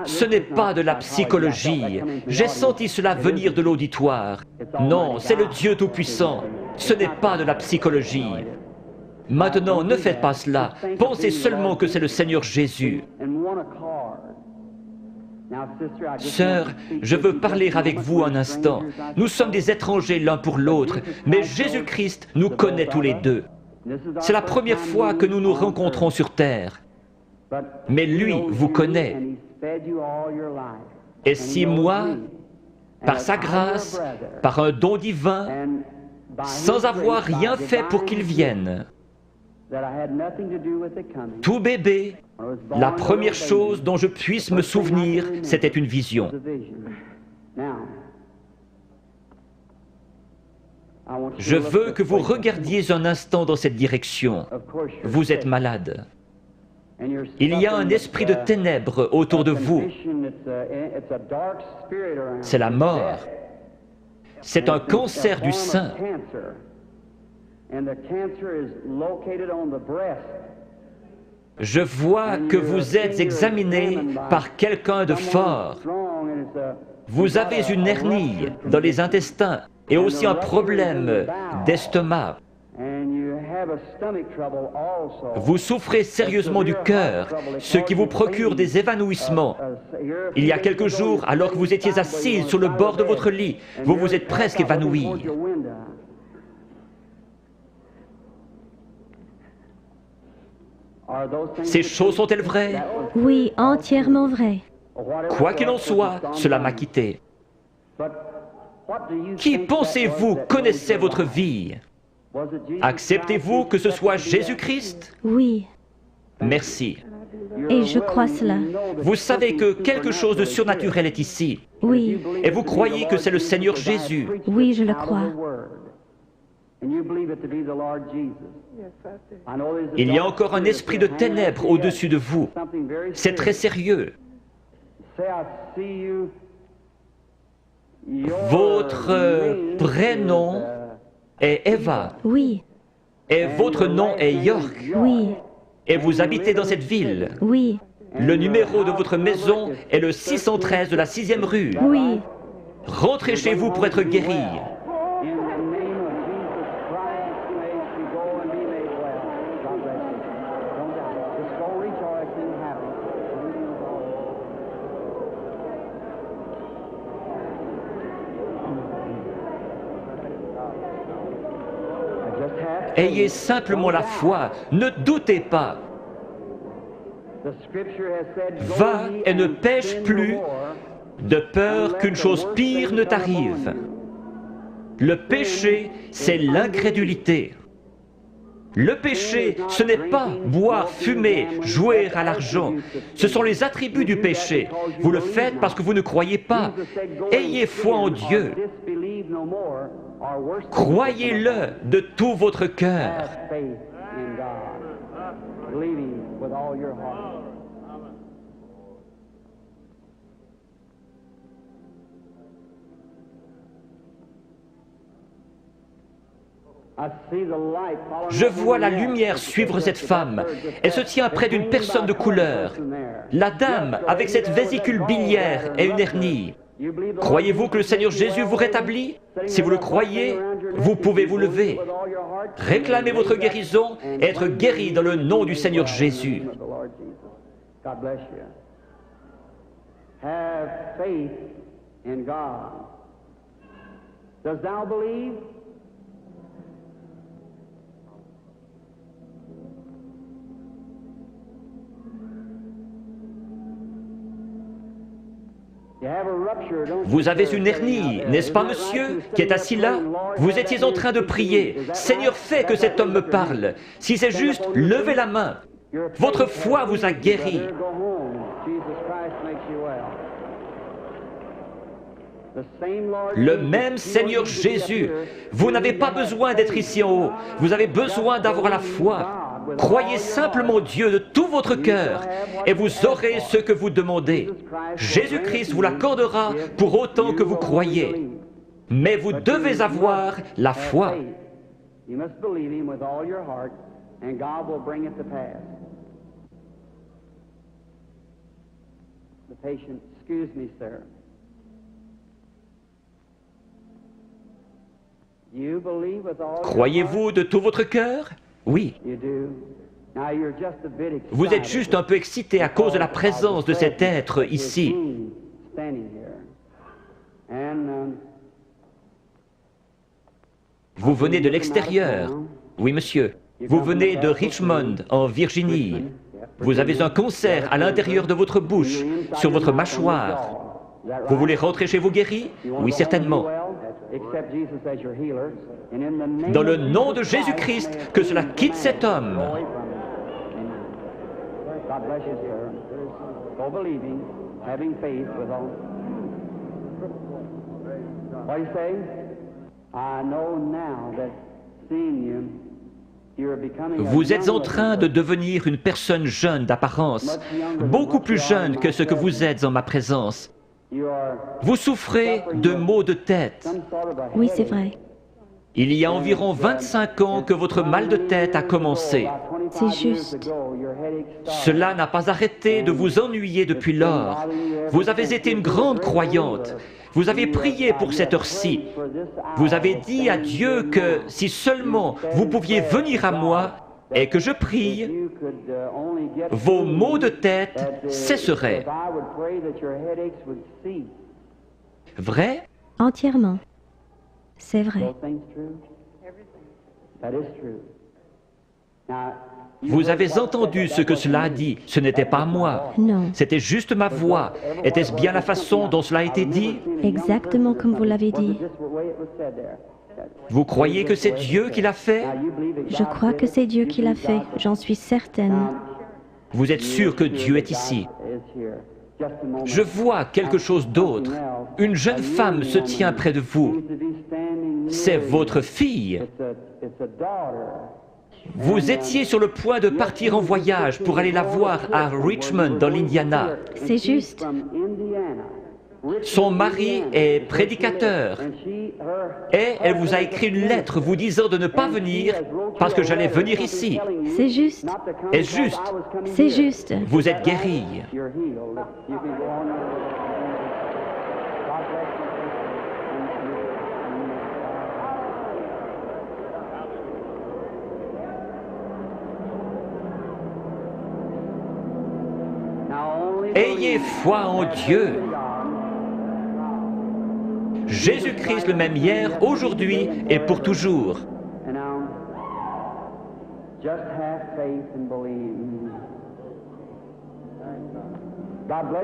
Ce n'est pas de la psychologie. J'ai senti cela venir de l'auditoire. Non, c'est le Dieu Tout-Puissant. Ce n'est pas de la psychologie. Maintenant, ne faites pas cela. Pensez seulement que c'est le Seigneur Jésus. Sœur, je veux parler avec vous un instant. Nous sommes des étrangers l'un pour l'autre, mais Jésus-Christ nous connaît tous les deux. C'est la première fois que nous nous rencontrons sur terre. Mais lui vous connaît. Et si moi, par sa grâce, par un don divin, sans avoir rien fait pour qu'il vienne, tout bébé, la première chose dont je puisse me souvenir, c'était une vision. Je veux que vous regardiez un instant dans cette direction. Vous êtes malade. Il y a un esprit de ténèbres autour de vous. C'est la mort. C'est un cancer du sein. Je vois que vous êtes examiné par quelqu'un de fort. Vous avez une hernie dans les intestins et aussi un problème d'estomac. Vous souffrez sérieusement du cœur, ce qui vous procure des évanouissements. Il y a quelques jours, alors que vous étiez assise sur le bord de votre lit, vous vous êtes presque évanoui. Ces choses sont-elles vraies? Oui, entièrement vrai. Quoi qu'il en soit, cela m'a quitté. Qui pensez-vous connaissait votre vie? Acceptez-vous que ce soit Jésus-Christ? Oui, Merci. et je crois cela. Vous savez que quelque chose de surnaturel est ici. Oui, Et vous croyez que c'est le Seigneur Jésus. oui, je le crois. Il y a encore un esprit de ténèbres au-dessus de vous. C'est très sérieux. Votre prénom est Eva. Oui, Et votre nom est York. oui, Et vous habitez dans cette ville. oui, Le numéro de votre maison est le 613 de la 6e rue. oui. Rentrez chez vous pour être guéri. Ayez simplement la foi, ne doutez pas. Va et ne pêche plus, de peur qu'une chose pire ne t'arrive. Le péché, c'est l'incrédulité. Le péché, ce n'est pas boire, fumer, jouer à l'argent. Ce sont les attributs du péché. Vous le faites parce que vous ne croyez pas. Ayez foi en Dieu. Croyez-le de tout votre cœur. Je vois la lumière suivre cette femme. Elle se tient près d'une personne de couleur. La dame, avec cette vésicule biliaire et une hernie. Croyez-vous que le Seigneur Jésus vous rétablit? Si vous le croyez, vous pouvez vous lever. Réclamez votre guérison et être guéri dans le nom du Seigneur Jésus. Have faith in God. Does thou believe? Vous avez une hernie, n'est-ce pas, monsieur, qui est assis là? Vous étiez en train de prier. Seigneur, fais que cet homme me parle. Si c'est juste, levez la main. Votre foi vous a guéri. Le même Seigneur Jésus. Vous n'avez pas besoin d'être ici en haut. Vous avez besoin d'avoir la foi. Croyez simplement Dieu de tout votre cœur et vous aurez ce que vous demandez. Jésus-Christ vous l'accordera pour autant que vous croyez. Mais vous devez avoir la foi. You must believe him with all your heart, and God will bring it to pass. The patient, excuse me, sir. You believe with all Croyez-vous de tout votre cœur? Oui. you do. Now you're just a bit excited. Vous êtes juste un peu excité à cause de la présence de cet être ici. Standing here. And Vous venez de l'extérieur. Oui, monsieur. Vous venez de Richmond, en Virginie. Vous avez un concert à l'intérieur de votre bouche, sur votre mâchoire. Vous voulez rentrer chez vous guéri? Oui, certainement. Dans le nom de Jésus-Christ, que cela quitte cet homme. God bless you, sir. Go believing, having faith with all. What do you say? I know now that seeing you, you're becoming a Vous êtes en young train de devenir une personne jeune d'apparence, beaucoup plus jeune que ce que vous êtes en ma présence. You are Vous souffrez de maux de tête. some sort of a Oui, c'est headache. vrai. Il y a environ 25 ans que votre mal de tête a commencé. C'est juste. Cela n'a pas arrêté de vous ennuyer depuis lors. Vous avez été une grande croyante. Vous avez prié pour cette heure-ci. Vous avez dit à Dieu que si seulement vous pouviez venir à moi et que je prie, vos maux de tête cesseraient. Vrai? Entièrement. C'est vrai. Vous avez entendu ce que cela a dit. Ce n'était pas moi. Non. C'était juste ma voix. Était-ce bien la façon dont cela a été dit? Exactement comme vous l'avez dit. Vous croyez que c'est Dieu qui l'a fait? Je crois que c'est Dieu qui l'a fait. J'en suis certaine. Vous êtes sûr que Dieu est ici? Je vois quelque chose d'autre. Une jeune femme se tient près de vous. C'est votre fille. Vous étiez sur le point de partir en voyage pour aller la voir à Richmond, dans l'Indiana. C'est juste. Son mari est prédicateur et elle vous a écrit une lettre vous disant de ne pas venir parce que j'allais venir ici. C'est juste. Est-ce juste? C'est juste. Vous êtes guéri. Ayez foi en Dieu. Jésus-Christ le même hier, aujourd'hui et pour toujours.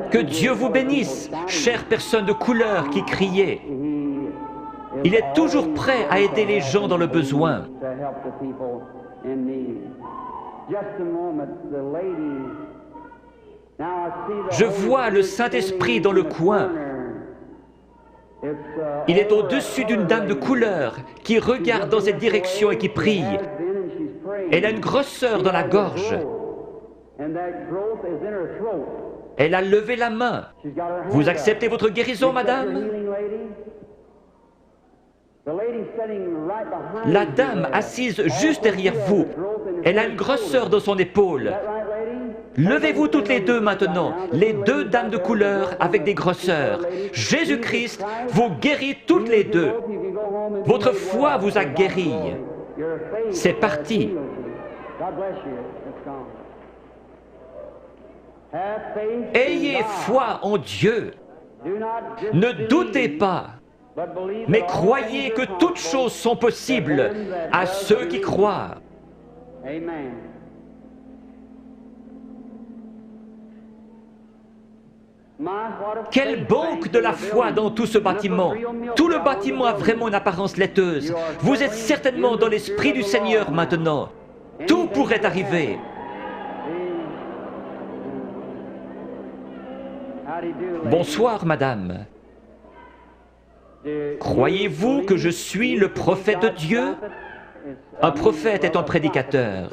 Que Dieu vous bénisse, chère personne de couleur qui criait. Il est toujours prêt à aider les gens dans le besoin. Je vois le Saint-Esprit dans le coin. Il est au-dessus d'une dame de couleur qui regarde dans cette direction et qui prie. Elle a une grosseur dans la gorge. Elle a levé la main. Vous acceptez votre guérison, madame? La dame assise juste derrière vous, elle a une grosseur dans son épaule. Levez-vous toutes les deux maintenant, les deux dames de couleur avec des grosseurs. Jésus-Christ vous guérit toutes les deux. Votre foi vous a guéri. C'est parti. Ayez foi en Dieu. Ne doutez pas, mais croyez que toutes choses sont possibles à ceux qui croient. Quelle banque de la foi dans tout ce bâtiment! Tout le bâtiment a vraiment une apparence laiteuse. Vous êtes certainement dans l'Esprit du Seigneur maintenant. Tout pourrait arriver. Bonsoir, madame. Croyez-vous que je suis le prophète de Dieu? Un prophète est un prédicateur.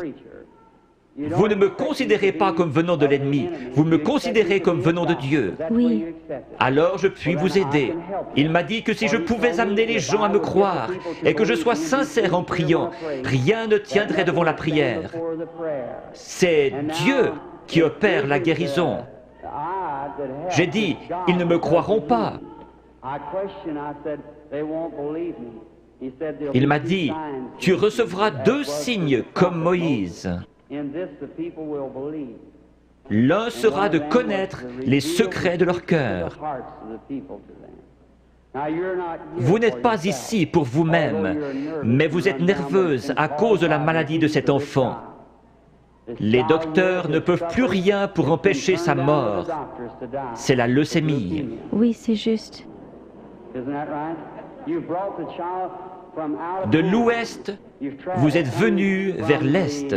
Vous ne me considérez pas comme venant de l'ennemi, vous me considérez comme venant de Dieu. Oui. Alors je puis vous aider. Il m'a dit que si je pouvais amener les gens à me croire et que je sois sincère en priant, rien ne tiendrait devant la prière. C'est Dieu qui opère la guérison. J'ai dit, ils ne me croiront pas. Il m'a dit, tu recevras 2 signes comme Moïse. L'un sera de connaître les secrets de leur cœur. Vous n'êtes pas ici pour vous-même, mais vous êtes nerveuse à cause de la maladie de cet enfant. Les docteurs ne peuvent plus rien pour empêcher sa mort. C'est la leucémie. Oui, c'est juste. De l'ouest, vous êtes venu vers l'est.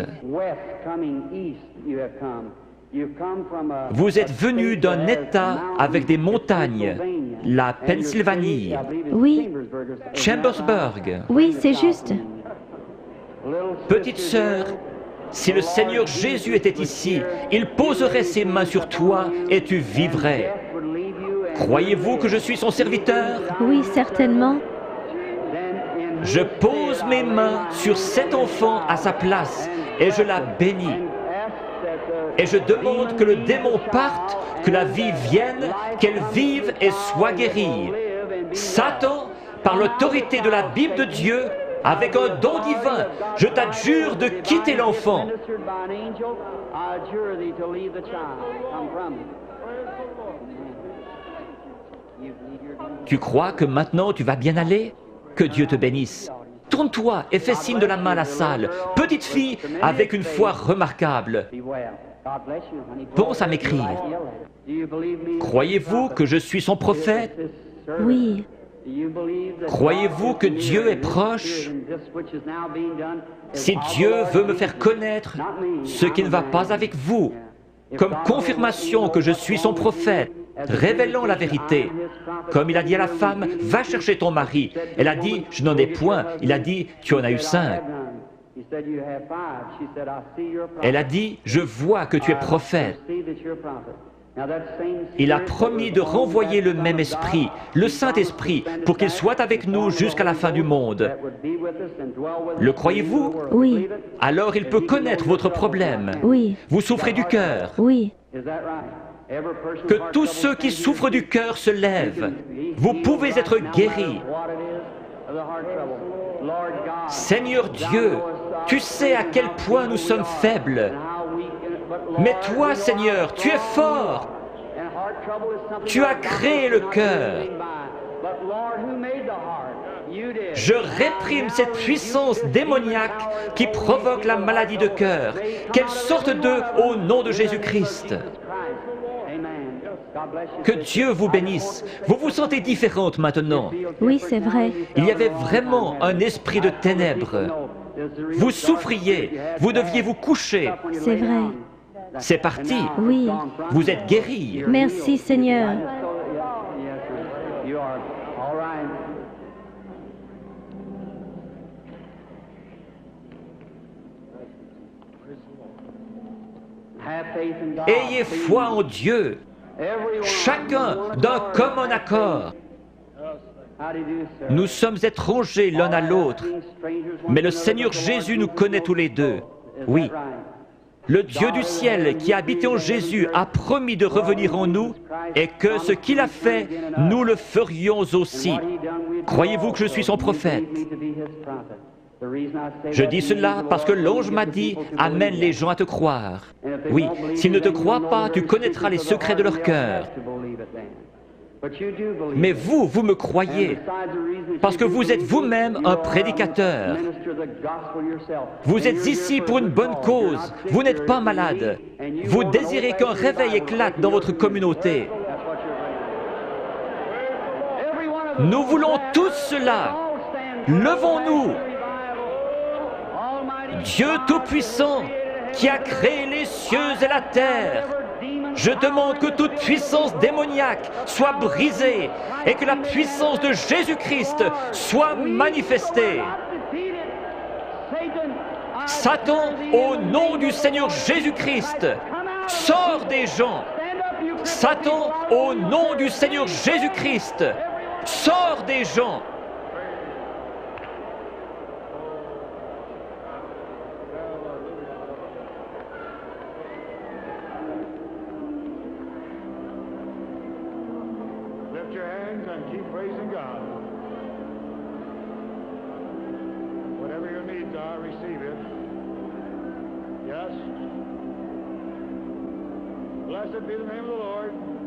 Vous êtes venu d'un État avec des montagnes, la Pennsylvanie, Oui. Chambersburg. Oui, c'est juste. Petite sœur, si le Seigneur Jésus était ici, il poserait ses mains sur toi et tu vivrais. Croyez-vous que je suis son serviteur? Oui, certainement. Je pose mes mains sur cet enfant à sa place et je la bénis. Et je demande que le démon parte, que la vie vienne, qu'elle vive et soit guérie. Satan, par l'autorité de la Bible de Dieu, avec un don divin, je t'adjure de quitter l'enfant. Tu crois que maintenant tu vas bien aller? Que Dieu te bénisse. Tourne-toi et fais signe de la main à la salle. Petite fille avec une foi remarquable. Pense à m'écrire. Croyez-vous que je suis son prophète? Oui. Croyez-vous que Dieu est proche? Si Dieu veut me faire connaître ce qui ne va pas avec vous, comme confirmation que je suis son prophète, révélant la vérité. Comme il a dit à la femme, va chercher ton mari. Elle a dit, je n'en ai point. Il a dit, tu en as eu 5. Elle a dit, je vois que tu es prophète. Il a promis de renvoyer le même esprit, le Saint-Esprit, pour qu'il soit avec nous jusqu'à la fin du monde. Le croyez-vous? Oui. Alors il peut connaître votre problème. Oui. Vous souffrez du cœur. Oui. Que tous ceux qui souffrent du cœur se lèvent. Vous pouvez être guéris. Seigneur Dieu, tu sais à quel point nous sommes faibles. Mais toi, Seigneur, tu es fort. Tu as créé le cœur. Je réprime cette puissance démoniaque qui provoque la maladie de cœur. Qu'elle sorte d'eux au nom de Jésus-Christ. Que Dieu vous bénisse. Vous vous sentez différente maintenant. Oui, c'est vrai. Il y avait vraiment un esprit de ténèbres. Vous souffriez. Vous deviez vous coucher. C'est vrai. C'est parti. Oui. Vous êtes guéri. Merci, Seigneur. Ayez foi en Dieu. Chacun d'un commun accord. Nous sommes étrangers l'un à l'autre, mais le Seigneur Jésus nous connaît tous les deux. Oui. Le Dieu du ciel qui a habité en Jésus a promis de revenir en nous et que ce qu'il a fait, nous le ferions aussi. Croyez-vous que je suis son prophète? Je dis cela parce que l'ange m'a dit « Amène les gens à te croire ». Oui, s'ils ne te croient pas, tu connaîtras les secrets de leur cœur. Mais vous, vous me croyez, parce que vous êtes vous-même un prédicateur. Vous êtes ici pour une bonne cause, vous n'êtes pas malade. Vous désirez qu'un réveil éclate dans votre communauté. Nous voulons tous cela. Levons-nous. Dieu Tout-Puissant, qui a créé les cieux et la terre, je demande que toute puissance démoniaque soit brisée et que la puissance de Jésus-Christ soit manifestée. Satan, au nom du Seigneur Jésus-Christ, sors des gens. Satan, au nom du Seigneur Jésus-Christ, sors des gens. Lift your hands and keep praising God. Whatever your needs are, receive it. Yes. Blessed be the name of the Lord.